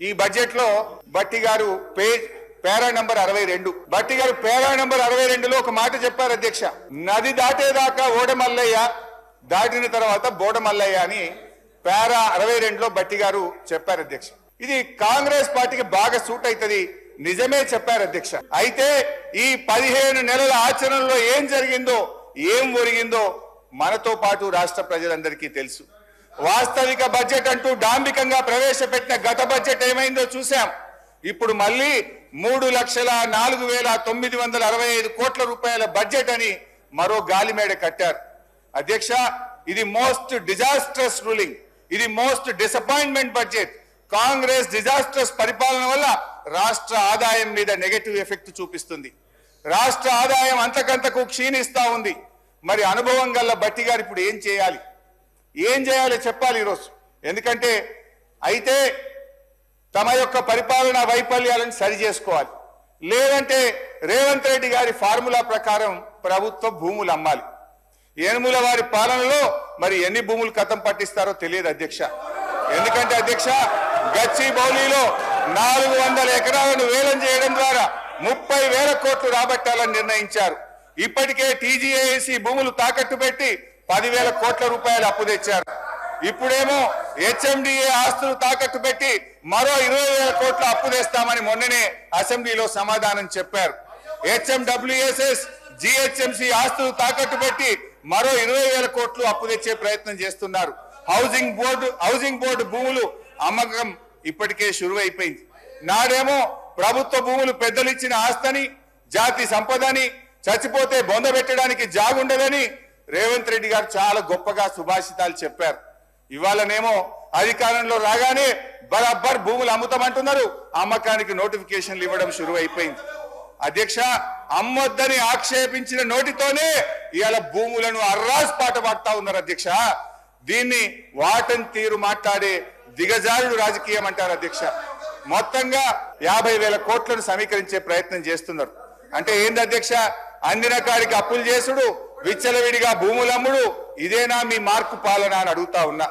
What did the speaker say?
ఈ బడ్జెట్ లో బట్టి గారు పేరా నంబర్ 62 బట్టి గారు పేరా నంబర్ 62లో ఒక మాట చెప్పారు అధ్యక్ష, నది దాటేదాకా ఓడమల్లయ్య, దాటిన తర్వాత బోడమల్లయ్య అని పేరా 62లో బట్టి గారు చెప్పారు అధ్యక్ష. ఇది కాంగ్రెస్ పార్టీకి బాగా సూట్ అవుతుంది, నిజమే చెప్పారు అధ్యక్ష. అయితే ఈ 15 నెలల ఆచరణలో ఏం జరిగిందో, ఏం ఒరిగిందో మనతో పాటు రాష్ట్ర ప్రజలందరికీ తెలుసు. వాస్తవిక బడ్జెట్ అంటూ డాంబికంగా ప్రవేశపెట్టిన గత బడ్జెట్ ఏమైందో చూశాం. ఇప్పుడు మళ్ళీ 3,04,965 కోట్ల రూపాయల బడ్జెట్ అని మరో గాలిమేడ కట్టారు అధ్యక్ష. ఇది మోస్ట్ డిజాస్ట్రస్ రూలింగ్, ఇది most disappointment budget. Congress disastrous పరిపాలన వల్ల రాష్ట్ర ఆదాయం మీద నెగటివ్ ఎఫెక్ట్ చూపిస్తుంది. రాష్ట్ర ఆదాయం అంతకంతకు క్షీణిస్తా ఉంది. మరి అనుభవం గల్ల బట్టి గారు ఇప్పుడు ఏం చేయాలి, ఏం చేయాలో చెప్పాలి ఈరోజు. ఎందుకంటే అయితే తమ యొక్క పరిపాలన వైఫల్యాలను సరి చేసుకోవాలి, లేదంటే రేవంత్ రెడ్డి గారి ఫార్ములా ప్రకారం ప్రభుత్వ భూములు అమ్మాలి. ఏనుముల వారి పాలనలో మరి ఎన్ని భూములు కథం పట్టిస్తారో తెలియదు అధ్యక్ష. ఎందుకంటే అధ్యక్ష, గచ్చిబౌలిలో 400 ఎకరాలను వేలం చేయడం ద్వారా 30,000 కోట్లు రాబట్టాలని నిర్ణయించారు. ఇప్పటికే టీజీఏసీ భూములు తాకట్టు పెట్టి 10,000 కోట్ల రూపాయలు అప్పు తెచ్చారు. ఇప్పుడేమో హెచ్ఎండిఏ ఆస్తులు తాకట్టు పెట్టి మరో 20,000 కోట్ల అప్పు తెస్తామని మొన్ననే అసెంబ్లీలో సమాధానం చెప్పారు. హెచ్ఎండబ్ల్యూఎస్ఎస్ జిహెచ్ఎంసీ ఆస్తులు తాకట్టు పెట్టి మరో 20,000 కోట్లు అప్పు తెచ్చే ప్రయత్నం చేస్తున్నారు. హౌసింగ్ బోర్డు భూములు అమ్మకం ఇప్పటికే షురువైపోయింది. నాడేమో ప్రభుత్వ భూములు పెద్దలు ఇచ్చిన ఆస్తని, జాతి సంపదని, చచ్చిపోతే బొంద పెట్టడానికి జాగుండదని రేవంత్ రెడ్డి గారు చాలా గొప్పగా సుభాషితాలు చెప్పారు. ఇవాళనేమో అధికారంలో రాగానే బరాబర్ భూములు అమ్ముతామంటున్నారు, అమ్మకానికి నోటిఫికేషన్లు ఇవ్వడం షురువైపోయింది. అధ్యక్ష, అమ్మొద్దని ఆక్షేపించిన నోటితోనే ఇవాళ భూములను అర్రాస్ పాట పాడుతా ఉన్నారు అధ్యక్ష. దీన్ని వాటన్ తీరు మాట్లాడే దిగజారుడు రాజకీయం అంటారు అధ్యక్ష. మొత్తంగా 50,000 కోట్లను సమీకరించే ప్రయత్నం చేస్తున్నారు. అంటే ఏంది అధ్యక్ష, అందిన కాడికి అప్పులు చేసుడు, విచ్చలవిడిగా భూములమ్ముడు, ఇదేనా మీ మార్కు పాలన అని అడుగుతా ఉన్నా.